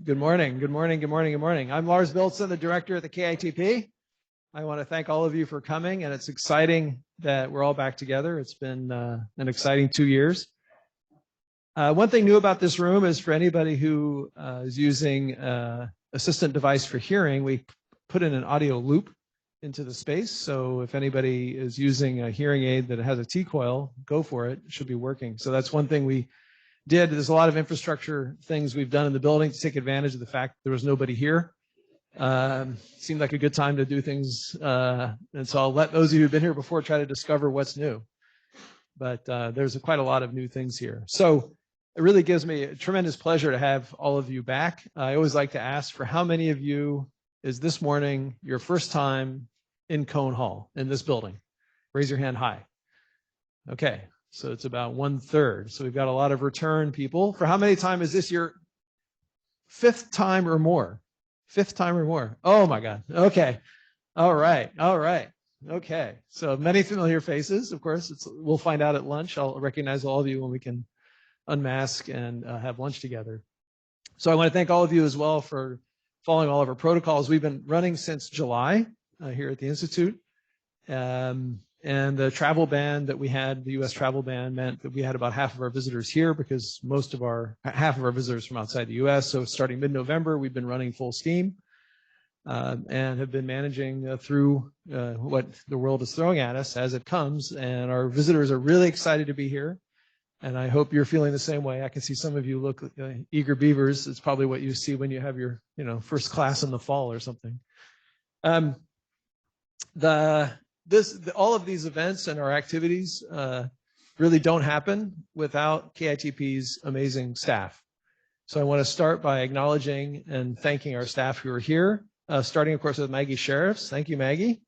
Good morning, good morning, good morning, good morning. I'm Lars Bildsten, the director at the KITP. I want to thank all of you for coming, and it's exciting that we're all back together. It's been an exciting 2 years. One thing new about this room is for anybody who is using assistant device for hearing, we put in an audio loop into the space. So if anybody is using a hearing aid that has a T-coil, go for it. It should be working. So that's one thing we did. There's a lot of infrastructure things we've done in the building to take advantage of the fact that there was nobody here. Seemed like a good time to do things. And so I'll let those of you who've been here before try to discover what's new. But there's quite a lot of new things here. So it really gives me a tremendous pleasure to have all of you back. I always like to ask for how many of you is this morning your first time in Cone Hall in this building? Raise your hand high. Okay. So it's about 1/3. So we've got a lot of return people. For how many time is this your fifth time or more? Fifth time or more. Oh my God. Okay. All right. All right. Okay. So many familiar faces, of course. We'll find out at lunch. I'll recognize all of you when we can unmask and have lunch together. So I want to thank all of you as well for following all of our protocols. We've been running since July here at the Institute. And the travel ban that we had, the U.S. travel ban, meant that we had about half of our visitors here because half of our visitors from outside the U.S. So starting mid-November, we've been running full steam and have been managing through what the world is throwing at us as it comes. And our visitors are really excited to be here. And I hope you're feeling the same way. I can see some of you look eager beavers. It's probably what you see when you have your, first class in the fall or something. All of these events and our activities really don't happen without KITP's amazing staff. So I want to start by acknowledging and thanking our staff who are here, starting, of course, with Maggie Sherriffs. Thank you, Maggie.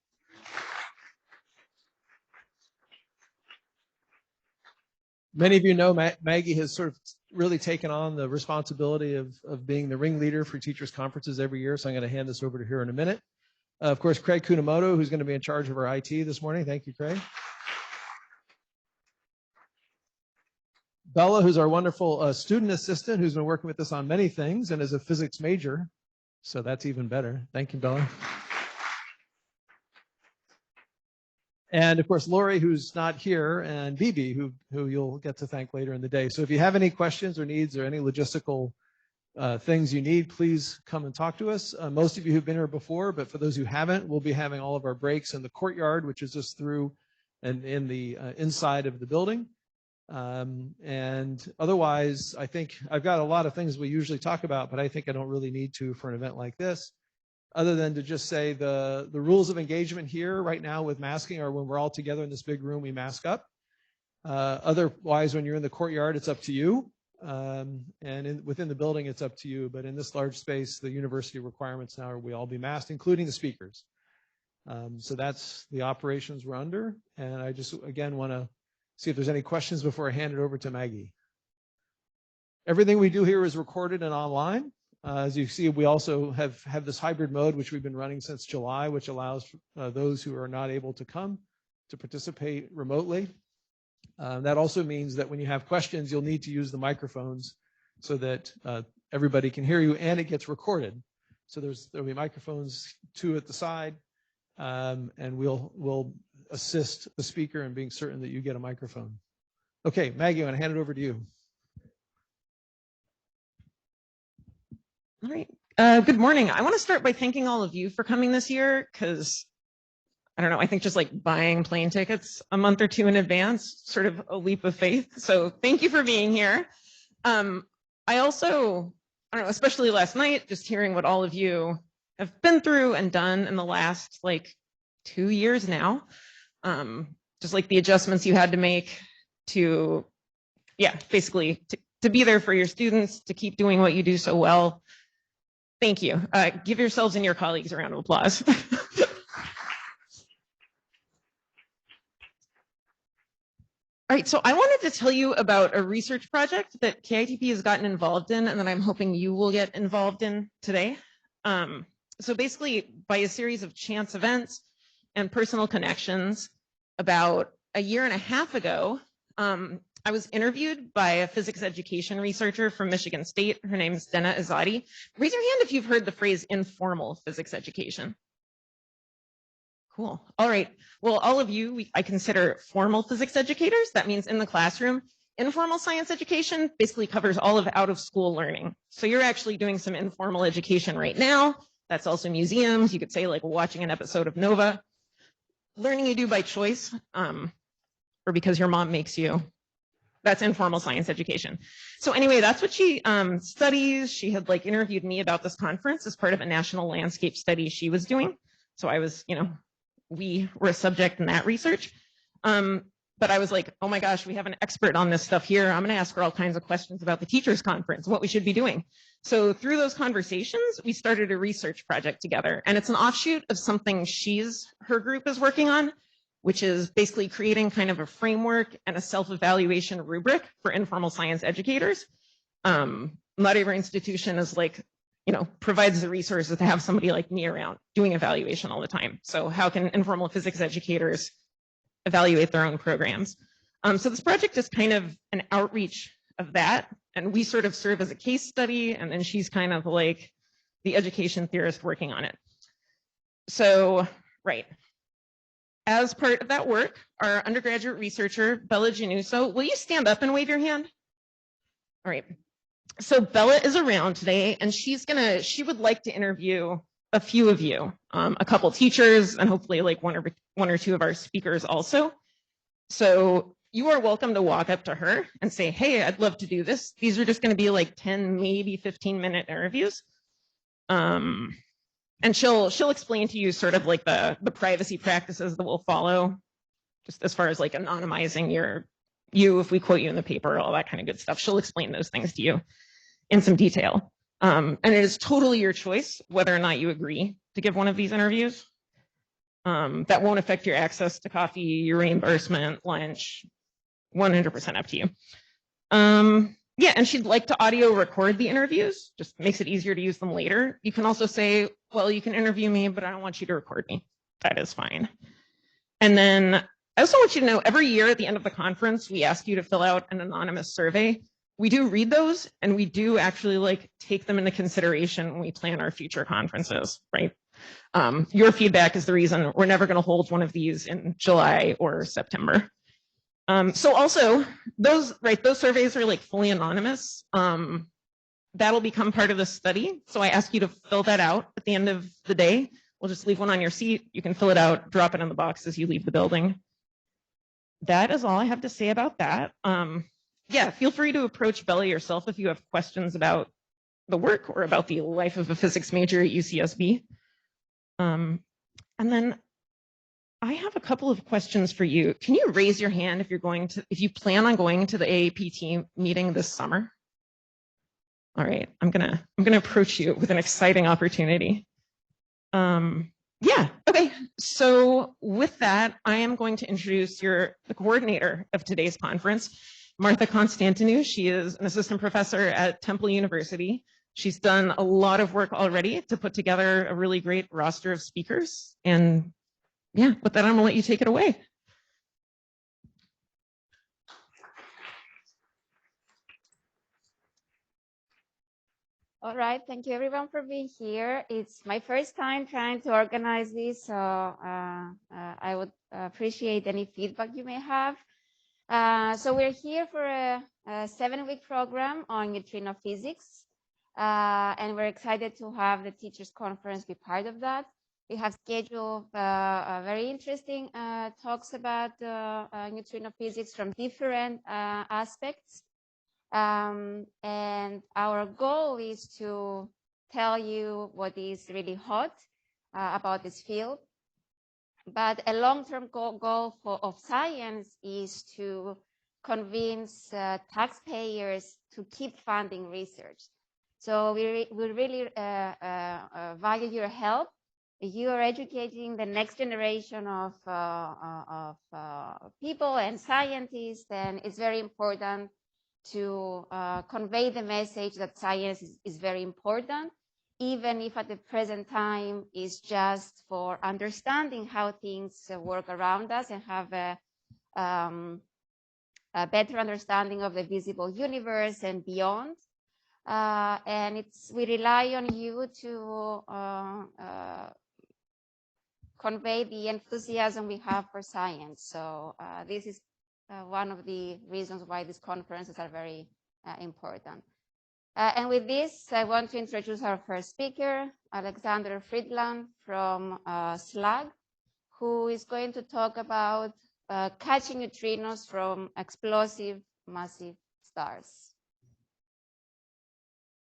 Many of you know Maggie has sort of really taken on the responsibility of being the ringleader for teachers' conferences every year. So I'm going to hand this over to her in a minute. Of course, Craig Kunamoto, who's going to be in charge of our IT this morning. Thank you, Craig. Bella, who's our wonderful student assistant, who's been working with us on many things and is a physics major. So that's even better. Thank you, Bella. And of course, Lori, who's not here, and Bibi, who you'll get to thank later in the day. So if you have any questions or needs or any logistical things you need, please come and talk to us. Most of you who've been here before, but for those who haven't, we'll be having all of our breaks in the courtyard, which is just through and in the inside of the building. And otherwise, I think I've got a lot of things we usually talk about, but I think I don't really need to for an event like this, other than to just say the rules of engagement here right now with masking are when we're all together in this big room, we mask up. Otherwise, when you're in the courtyard, it's up to you. And within the building, it's up to you. But in this large space, the university requirements now are we all be masked, including the speakers. So that's the operations we're under. And I just, again, want to see if there's any questions before I hand it over to Maggie. Everything we do here is recorded and online. As you see, we also have this hybrid mode, which we've been running since July, which allows those who are not able to come to participate remotely. That also means that when you have questions, you'll need to use the microphones so that everybody can hear you, and it gets recorded. So there'll be microphones, 2 at the side, and we'll assist the speaker in being certain that you get a microphone. Okay, Maggie, I'm going to hand it over to you. All right. Good morning. I want to start by thanking all of you for coming this year because I don't know, I think just like buying plane tickets a month or 2 in advance, sort of a leap of faith. So thank you for being here. I also, I don't know, especially last night, just hearing what all of you have been through and done in the last like 2 years now. Just like the adjustments you had to make to, basically to be there for your students, to keep doing what you do so well. Thank you. Give yourselves and your colleagues a round of applause. All right, so I wanted to tell you about a research project that KITP has gotten involved in and that I'm hoping you will get involved in today. So basically, by a series of chance events and personal connections, about a year and a half ago, I was interviewed by a physics education researcher from Michigan State. Her name is Dena Azadi. Raise your hand if you've heard the phrase informal physics education. Cool. All right. Well, all of you, I consider formal physics educators. That means in the classroom. Informal science education basically covers all of out-of-school learning. So you're actually doing some informal education right now. That's also museums. You could say like watching an episode of Nova. Learning you do by choice or because your mom makes you. That's informal science education. So anyway, that's what she studies. She had like interviewed me about this conference as part of a national landscape study she was doing. So I was, we were a subject in that research. But I was like, oh my gosh, we have an expert on this stuff here. I'm going to ask her all kinds of questions about the teachers conference, what we should be doing. So through those conversations, we started a research project together. And it's an offshoot of something her group is working on, which is basically creating kind of a framework and a self-evaluation rubric for informal science educators. Not every institution is like, provides the resources to have somebody like me around doing evaluation all the time. So how can informal physics educators evaluate their own programs? So this project is kind of an outreach of that. And we sort of serve as a case study. And then she's kind of like the education theorist working on it. So, right. As part of that work, our undergraduate researcher, Bella Januso, will you stand up and wave your hand? All right. So Bella is around today, and she would like to interview a few of you, a couple teachers, and hopefully like one or two of our speakers also. So you are welcome to walk up to her and say, hey, I'd love to do this. These are just going to be like 10, maybe 15-minute interviews. And she'll explain to you sort of like the privacy practices that will follow, just as far as like anonymizing you if we quote you in the paper, all that kind of good stuff. She'll explain those things to you in some detail. And it is totally your choice whether or not you agree to give one of these interviews. That won't affect your access to coffee, your reimbursement, lunch, 100% up to you. Yeah, and she'd like to audio record the interviews, just makes it easier to use them later. You can also say, well, you can interview me, but I don't want you to record me. That is fine. And then I also want you to know every year at the end of the conference, we ask you to fill out an anonymous survey. We do read those, and we do actually like take them into consideration when we plan our future conferences, right? Your feedback is the reason we're never going to hold one of these in July or September. So also those surveys are like fully anonymous. That'll become part of the study. So I ask you to fill that out at the end of the day. We'll just leave one on your seat. You can fill it out, drop it in the box as you leave the building. That is all I have to say about that. Yeah, feel free to approach Bella yourself if you have questions about the work or about the life of a physics major at UCSB. And then I have a couple of questions for you. Can you raise your hand if you plan on going to the AAPT meeting this summer? All right, I'm gonna approach you with an exciting opportunity. Yeah, okay. So with that, I am going to introduce the coordinator of today's conference, Martha Constantinou. She is an assistant professor at Temple University. She's done a lot of work already to put together a really great roster of speakers. And yeah, with that, I'm gonna let you take it away. All right, thank you everyone for being here. It's my first time trying to organize this, so I would appreciate any feedback you may have. So we're here for a 7-week program on neutrino physics, and we're excited to have the Teachers Conference be part of that. We have scheduled very interesting talks about neutrino physics from different aspects. And our goal is to tell you what is really hot about this field. But a long-term goal of science is to convince taxpayers to keep funding research. So we really value your help. You are educating the next generation of people and scientists, and it's very important to convey the message that science is very important, even if at the present time is just for understanding how things work around us and have a better understanding of the visible universe and beyond. And we rely on you to convey the enthusiasm we have for science. So this is one of the reasons why these conferences are very important. And with this, I want to introduce our first speaker, Alexander Friedland from SLAG, who is going to talk about catching neutrinos from explosive massive stars.